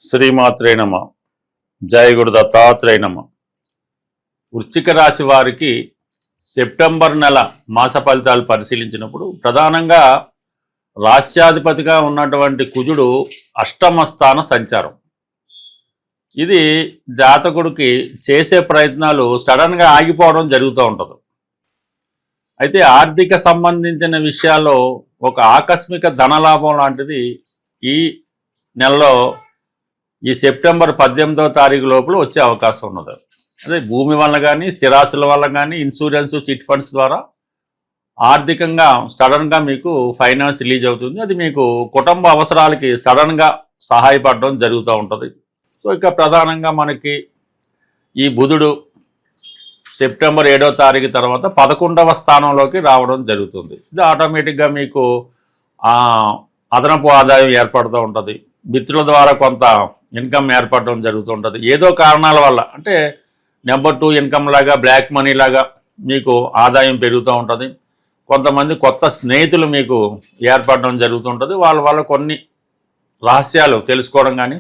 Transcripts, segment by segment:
శ్రీమాత్రే నమ. జయ గురు దత్తాత్రేయ నమ. వృశ్చిక రాశి వారికి సెప్టెంబర్ నెల మాస ఫలితాలు పరిశీలించినప్పుడు ప్రధానంగా రాశ్యాధిపతిగా ఉన్నటువంటి కుజుడు అష్టమ స్థాన సంచారం. ఇది జాతకుడికి చేసే ప్రయత్నాలు సడన్గా ఆగిపోవడం జరుగుతూ ఉంటుంది. అయితే ఆర్థిక సంబంధించిన విషయాల్లో ఒక ఆకస్మిక ధనలాభం లాంటిది ఈ నెలలో ఈ సెప్టెంబర్ 18వ తారీఖు లోపల వచ్చే అవకాశం ఉన్నది. అదే భూమి వల్ల కానీ, స్థిరాస్తుల వల్ల కానీ, ఇన్సూరెన్స్, చిట్ ఫండ్స్ ద్వారా ఆర్థికంగా సడన్గా మీకు ఫైనాన్స్ రిలీజ్ అవుతుంది. అది మీకు కుటుంబ అవసరాలకి సడన్గా సహాయపడడం జరుగుతూ ఉంటుంది. సో ఇక ప్రధానంగా మనకి ఈ బుధుడు సెప్టెంబర్ 7వ తారీఖు తర్వాత 11వ స్థానంలోకి రావడం జరుగుతుంది. ఇది ఆటోమేటిక్గా మీకు అదనపు ఆదాయం ఏర్పడుతూ ఉంటుంది. మిత్రుల ద్వారా కొంత ఇన్కమ్ ఏర్పడడం జరుగుతుంటుంది. ఏదో కారణాల వల్ల, అంటే నెంబర్ 2 ఇన్కమ్ లాగా, బ్లాక్ మనీ లాగా మీకు ఆదాయం పెరుగుతూ ఉంటుంది. కొంతమంది కొత్త స్నేహితులు మీకు ఏర్పడడం జరుగుతుంటుంది. వాళ్ళ వల్ల కొన్ని రహస్యాలు తెలుసుకోవడం కానీ,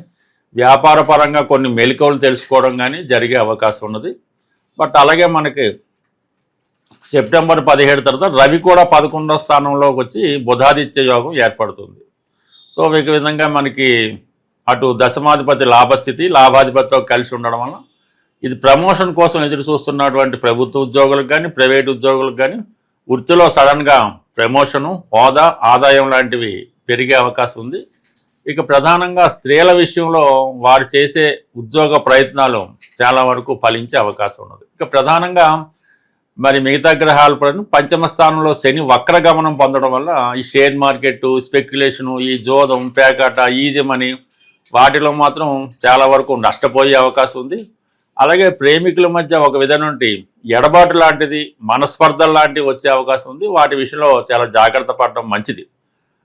వ్యాపార పరంగా కొన్ని మెలకువలు తెలుసుకోవడం కానీ జరిగే అవకాశం ఉన్నది. బట్ అలాగే మనకి సెప్టెంబర్ 17 తర్వాత రవి కూడా 11వ స్థానంలోకి వచ్చి బుధాదిత్య యోగం ఏర్పడుతుంది. సో ఈ విధంగా మనకి అటు దశమాధిపతి లాభస్థితి, లాభాధిపతితో కలిసి ఉండడం వల్ల ఇది ప్రమోషన్ కోసం ఎదురు చూస్తున్నటువంటి ప్రభుత్వ ఉద్యోగులకు కానీ, ప్రైవేట్ ఉద్యోగులకు కానీ వృత్తిలో సడన్గా ప్రమోషను, హోదా, ఆదాయం లాంటివి పెరిగే అవకాశం ఉంది. ఇక ప్రధానంగా స్త్రీల విషయంలో వారు చేసే ఉద్యోగ ప్రయత్నాలు చాలా వరకు ఫలించే అవకాశం ఉన్నది. ఇక ప్రధానంగా మరి మిగతా గ్రహాల పంచమ స్థానంలో శని వక్రగమనం పొందడం వల్ల ఈ షేర్ మార్కెట్, స్పెక్యులేషను, ఈ జోదం, పేకాట, ఈజీ మనీ వాటిలో మాత్రం చాలా వరకు నష్టపోయే అవకాశం ఉంది. అలాగే ప్రేమికుల మధ్య ఒక విధమైన ఎడబాటు లాంటిది, మనస్పర్ధలు లాంటివి వచ్చే అవకాశం ఉంది. వాటి విషయంలో చాలా జాగ్రత్త పడడం మంచిది.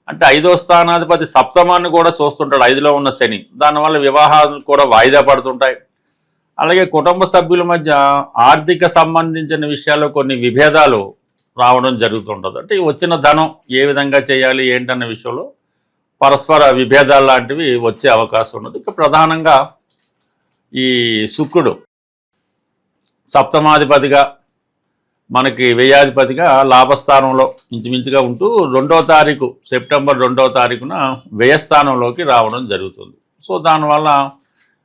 అంటే 5వ స్థానాధిపతి సప్తమాన్ని కూడా చూస్తుంటాడు, 5లో ఉన్న శని. దానివల్ల వివాహాలు కూడా వాయిదా పడుతుంటాయి. అలాగే కుటుంబ సభ్యుల మధ్య ఆర్థిక సంబంధించిన విషయాల్లో కొన్ని విభేదాలు రావడం జరుగుతుంటుంది. అంటే వచ్చిన ధనం ఏ విధంగా చేయాలి ఏంటన్న విషయంలో పరస్పర విభేదాలు లాంటివి వచ్చే అవకాశం ఉన్నది. ఇక ప్రధానంగా ఈ శుక్రుడు సప్తమాధిపతిగా, మనకి వ్యయాధిపతిగా లాభస్థానంలో ఇంచుమించుగా ఉంటూ సెప్టెంబర్ 2వ తారీఖున వ్యయస్థానంలోకి రావడం జరుగుతుంది. సో దానివల్ల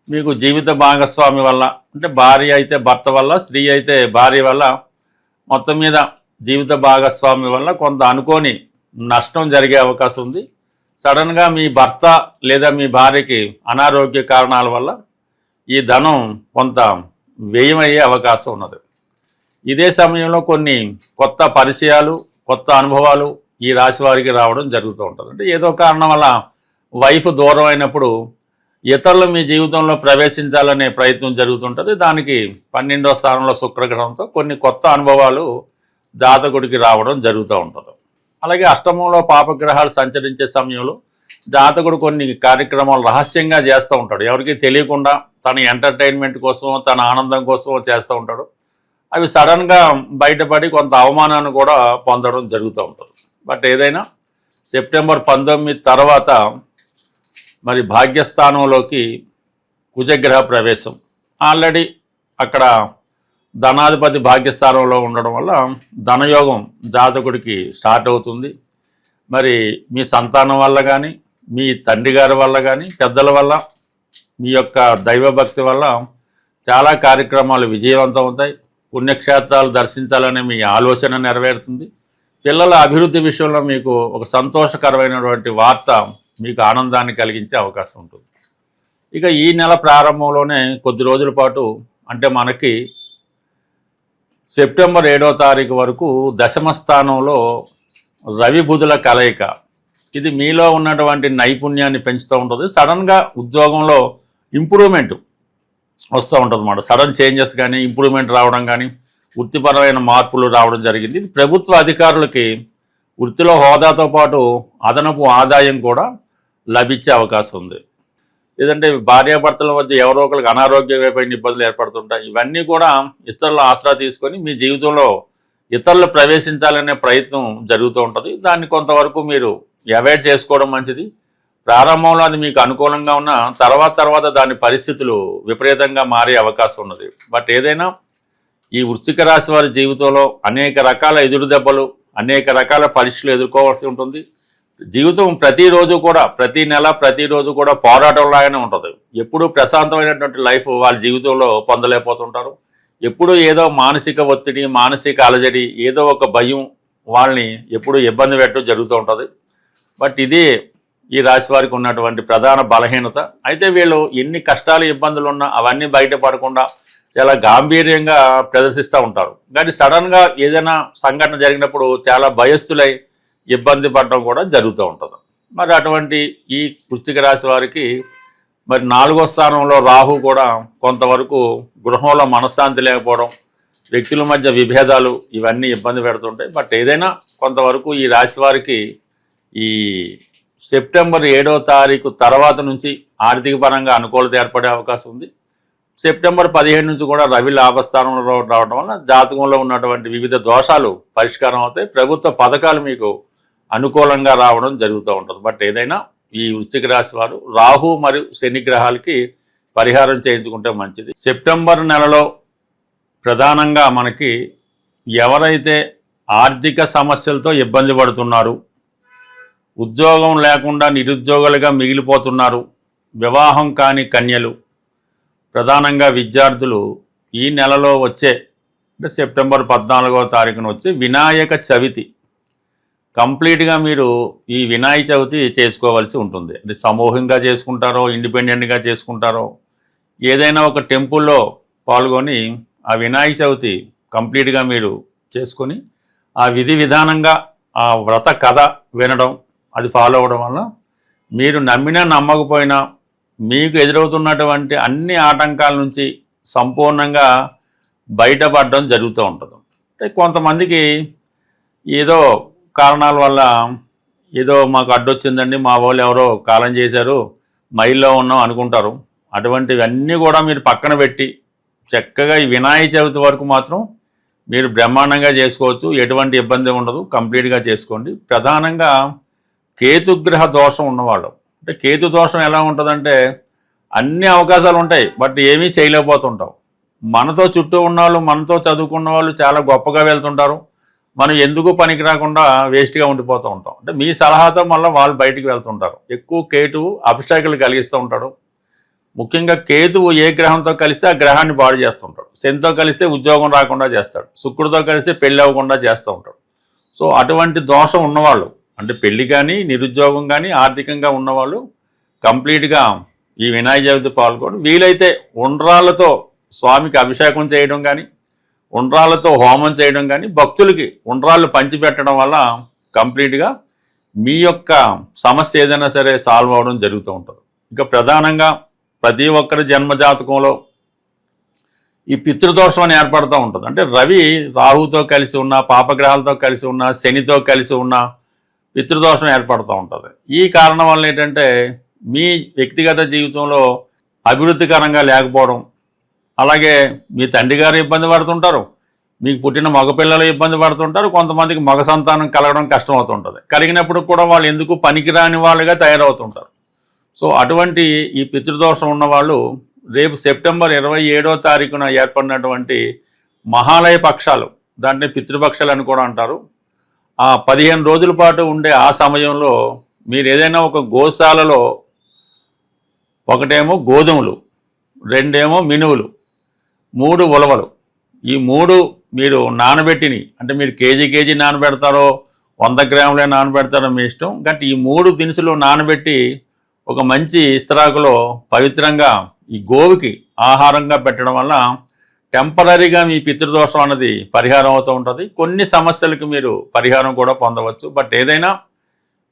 మీకు జీవిత భాగస్వామి వల్ల, అంటే భార్య అయితే భర్త వల్ల, స్త్రీ అయితే భార్య వల్ల, మొత్తం మీద జీవిత భాగస్వామి వల్ల కొంత అనుకోని నష్టం జరిగే అవకాశం ఉంది. సడన్గా మీ భర్త లేదా మీ భార్యకి అనారోగ్య కారణాల వల్ల ఈ ధనం కొంత వ్యయమయ్యే అవకాశం ఉన్నది. ఇదే సమయంలో కొన్ని కొత్త పరిచయాలు, కొత్త అనుభవాలు ఈ రాశి వారికి రావడం జరుగుతూ ఉంటుంది. అంటే ఏదో కారణం వల్ల వైఫ్ దూరం అయినప్పుడు ఇతరులు మీ జీవితంలో ప్రవేశించాలనే ప్రయత్నం జరుగుతుంటుంది. దానికి 12వ స్థానంలో శుక్రగ్రహంతో కొన్ని కొత్త అనుభవాలు జాతకుడికి రావడం జరుగుతూ ఉంటుంది. అలాగే అష్టమంలో పాపగ్రహాలు సంచరించే సమయంలో జాతకుడు కొన్ని కార్యక్రమాలు రహస్యంగా చేస్తూ ఉంటాడు. ఎవరికి తెలియకుండా తన ఎంటర్టైన్మెంట్ కోసం, తన ఆనందం కోసం చేస్తూ ఉంటాడు. అవి సడన్గా బయటపడి కొంత అవమానాన్ని కూడా పొందడం జరుగుతూ ఉంటుంది. బట్ ఏదైనా సెప్టెంబర్ 19 తర్వాత మరి భాగ్యస్థానంలోకి కుజగ్రహ ప్రవేశం, ఆల్రెడీ అక్కడ ధనాధిపతి భాగ్యస్థానంలో ఉండడం వల్ల ధనయోగం జాతకుడికి స్టార్ట్ అవుతుంది. మరి మీ సంతానం వల్ల కానీ, మీ తండ్రి గారి వల్ల కానీ, పెద్దల వల్ల, మీ యొక్క దైవభక్తి వల్ల చాలా కార్యక్రమాలు విజయవంతం అవుతాయి. పుణ్యక్షేత్రాలు దర్శించాలనే మీ ఆలోచన నెరవేరుతుంది. పిల్లల అభివృద్ధి విషయంలో మీకు ఒక సంతోషకరమైనటువంటి వార్త మీకు ఆనందాన్ని కలిగించే అవకాశం ఉంటుంది. ఇక ఈ నెల ప్రారంభంలోనే కొద్ది రోజుల పాటు, అంటే మనకి సెప్టెంబర్ 7వ తారీఖు వరకు దశమ స్థానంలో రవి బుధుల కలయిక, ఇది మీలో ఉన్నటువంటి నైపుణ్యాన్ని పెంచుతూ ఉంటుంది. సడన్గా ఉద్యోగంలో ఇంప్రూవ్మెంట్ వస్తూ ఉంటుంది అన్నమాట. సడన్ చేంజెస్ కానీ, ఇంప్రూవ్మెంట్ రావడం కానీ, వృత్తిపరమైన మార్పులు రావడం జరిగింది. ఇది ప్రభుత్వ అధికారులకి వృత్తిలో హోదాతో పాటు అదనపు ఆదాయం కూడా లభించే అవకాశం ఉంది. లేదంటే భార్యాభర్తల మధ్య ఎవరో ఒకరికి అనారోగ్యమైన ఇబ్బందులు ఏర్పడుతుంటాయి. ఇవన్నీ కూడా ఇతరుల ఆసరా తీసుకొని మీ జీవితంలో ఇతరులు ప్రవేశించాలనే ప్రయత్నం జరుగుతూ ఉంటుంది. దాన్ని కొంతవరకు మీరు అవాయిడ్ చేసుకోవడం మంచిది. ప్రారంభంలో అది మీకు అనుకూలంగా ఉన్న తర్వాత దాని పరిస్థితులు విపరీతంగా మారే అవకాశం ఉన్నది. బట్ ఏదైనా ఈ వృశ్చిక రాశి వారి జీవితంలో అనేక రకాల ఎదురు దెబ్బలు, అనేక రకాల పరీక్షలు ఎదుర్కోవాల్సి ఉంటుంది. జీవితం ప్రతిరోజు కూడా, ప్రతి నెల ప్రతిరోజు కూడా పోరాటంలాగానే ఉంటుంది. ఎప్పుడూ ప్రశాంతమైనటువంటి లైఫ్ వాళ్ళ జీవితంలో పొందలేకపోతుంటారు. ఎప్పుడూ ఏదో మానసిక ఒత్తిడి, మానసిక అలజడి, ఏదో ఒక భయం వాళ్ళని ఎప్పుడూ ఇబ్బంది పెట్టడం జరుగుతూ ఉంటుంది. బట్ ఇది ఈ రాశి వారికి ఉన్నటువంటి ప్రధాన బలహీనత. అయితే వీళ్ళు ఎన్ని కష్టాలు ఇబ్బందులు ఉన్నా అవన్నీ బయటపడకుండా చాలా గాంభీర్యంగా ప్రదర్శిస్తూ ఉంటారు. కానీ సడన్గా ఏదైనా సంఘటన జరిగినప్పుడు చాలా భయస్థులై ఇబ్బంది పడడం కూడా జరుగుతూ ఉంటుంది. మరి అటువంటి ఈ వృశ్చిక రాశి వారికి మరి 4వ స్థానంలో రాహు కూడా కొంతవరకు గృహంలో మనశ్శాంతి లేకపోవడం, వ్యక్తుల మధ్య విభేదాలు ఇవన్నీ ఇబ్బంది పెడుతుంటాయి. బట్ ఏదైనా కొంతవరకు ఈ రాశి వారికి ఈ సెప్టెంబర్ 7వ తారీఖు తర్వాత నుంచి ఆర్థిక పరంగా అనుకూలత ఏర్పడే అవకాశం ఉంది. సెప్టెంబర్ 15 నుంచి కూడా రవి లాభస్థానంలో రావడం వల్ల జాతకంలో ఉన్నటువంటి వివిధ దోషాలు పరిష్కారం అవుతాయి. ప్రభుత్వ పథకాలు మీకు అనుకూలంగా రావడం జరుగుతూ ఉంటుంది. బట్ ఏదైనా ఈ వృశ్చిక రాశి వారు రాహు మరియు శని గ్రహాలకి పరిహారం చేయించుకుంటే మంచిది. సెప్టెంబర్ నెలలో ప్రధానంగా మనకి ఎవరైతే ఆర్థిక సమస్యలతో ఇబ్బంది పడుతున్నారు, ఉద్యోగం లేకుండా నిరుద్యోగులుగా మిగిలిపోతున్నారు, వివాహం కాని కన్యలు, ప్రధానంగా విద్యార్థులు ఈ నెలలో వచ్చే అంటే సెప్టెంబర్ 14వ తారీఖున వచ్చే వినాయక చవితి కంప్లీట్గా మీరు ఈ వినాయక చవితి చేసుకోవాల్సి ఉంటుంది. అది సమూహంగా చేసుకుంటారో, ఇండిపెండెంట్గా చేసుకుంటారో, ఏదైనా ఒక టెంపుల్లో పాల్గొని ఆ వినాయక చవితి కంప్లీట్గా మీరు చేసుకొని ఆ విధి విధానంగా ఆ వ్రత కథ వినడం, అది ఫాలో అవ్వడం వల్ల మీరు నమ్మినా నమ్మకపోయినా మీకు ఎదురవుతున్నటువంటి అన్ని ఆటంకాల నుంచి సంపూర్ణంగా బయటపడడం జరుగుతూ ఉంటుంది. అంటే కొంతమందికి ఏదో కారణాల వల్ల ఏదో మాకు అడ్డొచ్చిందండి, మా వాళ్ళు ఎవరో కాలం చేశారు, మైల్లో ఉన్నాం అనుకుంటారు. అటువంటివన్నీ కూడా మీరు పక్కన పెట్టి చక్కగా ఈ వినాయక చవితి వరకు మాత్రం మీరు బ్రహ్మాండంగా చేసుకోవచ్చు. ఎటువంటి ఇబ్బంది ఉండదు, కంప్లీట్గా చేసుకోండి. ప్రధానంగా కేతుగ్రహ దోషం ఉన్నవాళ్ళు, అంటే కేతు దోషం ఎలా ఉంటుందంటే అన్ని అవకాశాలు ఉంటాయి బట్ ఏమీ చేయలేకపోతుంటాం. మనతో చుట్టూ ఉన్నవాళ్ళు, మనతో చదువుకున్న వాళ్ళు చాలా గొప్పగా వెళ్తుంటారు, మనం ఎందుకు పనికి రాకుండా వేస్ట్గా ఉండిపోతూ ఉంటాం. అంటే మీ సలహాతో మళ్ళీ వాళ్ళు బయటికి వెళ్తుంటారు. ఎక్కువ కేతువు అబ్స్టాకిల్ కలిగిస్తూ ఉంటాడు. ముఖ్యంగా కేతువు ఏ గ్రహంతో కలిస్తే ఆ గ్రహాన్ని పాడు చేస్తుంటాడు. శనితో కలిస్తే ఉద్యోగం రాకుండా చేస్తాడు, శుక్రుడితో కలిస్తే పెళ్ళి అవ్వకుండా చేస్తూ ఉంటాడు. సో అటువంటి దోషం ఉన్నవాళ్ళు, అంటే పెళ్లి కానీ నిరుద్యోగం కానీ ఆర్థికంగా ఉన్నవాళ్ళు కంప్లీట్గా ఈ వినాయక చవితి పాల్గొని వీలైతే ఉండ్రాళ్ళతో స్వామికి అభిషేకం చేయడం కానీ, ఉండ్రాళ్ళతో హోమం చేయడం కానీ, భక్తులకి ఉండ్రాళ్ళు పంచిపెట్టడం వల్ల కంప్లీట్గా మీ యొక్క సమస్య ఏదైనా సరే సాల్వ్ అవ్వడం జరుగుతూ ఉంటుంది. ఇంకా ప్రధానంగా ప్రతి ఒక్కరి జన్మజాతకంలో ఈ పితృదోషం అని ఏర్పడుతూ ఉంటుంది. అంటే రవి రాహుతో కలిసి ఉన్న, పాపగ్రహాలతో కలిసి ఉన్న, శనితో కలిసి ఉన్న పితృదోషం ఏర్పడుతూ ఉంటుంది. ఈ కారణం వల్ల ఏంటంటే మీ వ్యక్తిగత జీవితంలో అభివృద్ధికరంగా లేకపోవడం, అలాగే మీ తండ్రి గారు ఇబ్బంది పడుతుంటారు, మీకు పుట్టిన మగపిల్లలు ఇబ్బంది పడుతుంటారు, కొంతమందికి మగ సంతానం కలగడం కష్టం అవుతుంటుంది. కలిగినప్పుడు కూడా వాళ్ళు ఎందుకు పనికిరాని వాళ్ళుగా తయారవుతుంటారు. సో అటువంటి ఈ పితృదోషం ఉన్నవాళ్ళు రేపు సెప్టెంబర్ 27వ తారీఖున ఏర్పడినటువంటి మహాలయ పక్షాలు, దాంట్లో పితృపక్షాలు అని కూడా అంటారు, ఆ 15 రోజుల పాటు ఉండే ఆ సమయంలో మీరు ఏదైనా ఒక గోశాలలో ఒకటేమో గోధుమలు, 2 మినువులు, 3 ఉలవలు, ఈ 3 మీరు నానబెట్టిని, అంటే మీరు కేజీ నానబెడతారో 100 గ్రాములే నానబెడతారో మీ ఇష్టం. కాబట్టి ఈ 3 దినుసులు నానబెట్టి ఒక మంచి ఇస్తరాకులో పవిత్రంగా ఈ గోవుకి ఆహారంగా పెట్టడం వల్ల టెంపరీగా మీ పితృదోషం అన్నది పరిహారం అవుతూ ఉంటుంది. కొన్ని సమస్యలకు మీరు పరిహారం కూడా పొందవచ్చు. బట్ ఏదైనా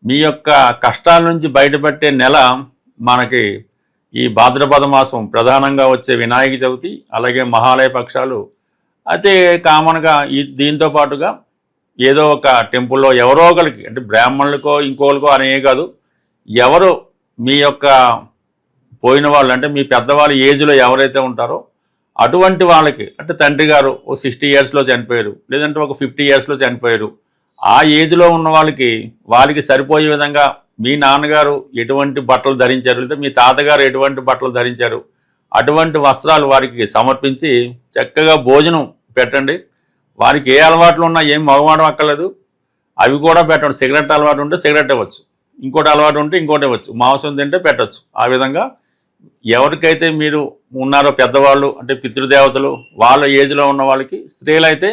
మీ యొక్క కష్టాల నుంచి బయటపడే నెల మనకి ఈ భాద్రపద మాసం ప్రధానంగా వచ్చే వినాయక చవితి, అలాగే మహాలయ పక్షాలు. అయితే కామన్గా దీంతో పాటుగా ఏదో ఒక టెంపుల్లో ఎవరో ఒకరికి, అంటే బ్రాహ్మణులకో ఇంకోళ్ళకో అనే కాదు, ఎవరు మీ యొక్క పోయిన వాళ్ళు, అంటే మీ పెద్దవాళ్ళ ఏజ్లో ఎవరైతే ఉంటారో అటువంటి వాళ్ళకి, అంటే తండ్రి గారు ఓ 60 ఇయర్స్లో చనిపోయారు, లేదంటే ఒక 50 ఇయర్స్లో చనిపోయారు, ఆ ఏజ్లో ఉన్న వాళ్ళకి సరిపోయే విధంగా మీ నాన్నగారు ఎటువంటి బట్టలు ధరించారు, లేదా మీ తాతగారు ఎటువంటి బట్టలు ధరించారు, అటువంటి వస్త్రాలు వారికి సమర్పించి చక్కగా భోజనం పెట్టండి. వారికి ఏ అలవాట్లు ఉన్నా ఏం మగవాడం అక్కర్లేదు, అవి కూడా పెట్టండి. సిగరెట్ అలవాటు ఉంటే సిగరెట్ ఇవ్వచ్చు, ఇంకోటి అలవాటు ఉంటే ఇంకోటి ఇవ్వచ్చు, మాంసం తింటే పెట్టచ్చు. ఆ విధంగా ఎవరికైతే మీరు ఉన్నారో పెద్దవాళ్ళు అంటే పితృదేవతలు, వాళ్ళ ఏజ్లో ఉన్న వాళ్ళకి, స్త్రీలైతే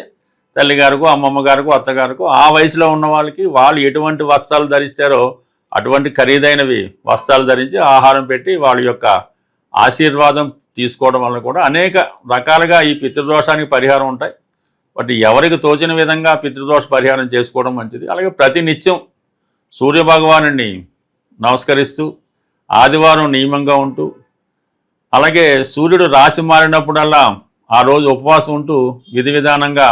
తల్లిగారికో అమ్మమ్మ గారికో అత్తగారికో, ఆ వయసులో ఉన్న వాళ్ళకి వాళ్ళు ఎటువంటి వస్త్రాలు ధరించారో అటువంటి ఖరీదైనవి వస్త్రాలు ధరించి ఆహారం పెట్టి వాళ్ళ యొక్క ఆశీర్వాదం తీసుకోవడం వల్ల కూడా అనేక రకాలుగా ఈ పితృదోషానికి పరిహారం ఉంటాయి. బట్ ఎవరికి తోచిన విధంగా పితృదోష పరిహారం చేసుకోవడం మంచిది. అలాగే ప్రతి నిత్యం సూర్యభగవానుడిని నమస్కరిస్తూ ఆదివారం నియమంగా ఉంటూ, అలాగే సూర్యుడు రాశి మారినప్పుడల్లా ఆ రోజు ఉపవాసం ఉంటూ విధి విధానంగా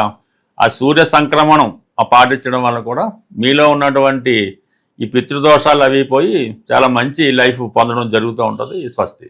ఆ సూర్య సంక్రమణం పాటించడం వల్ల కూడా మీలో ఉన్నటువంటి ఈ పితృదోషాలు అవి పోయి చాలా మంచి లైఫ్ పొందడం జరుగుతూ ఉంటుంది. స్వస్తి.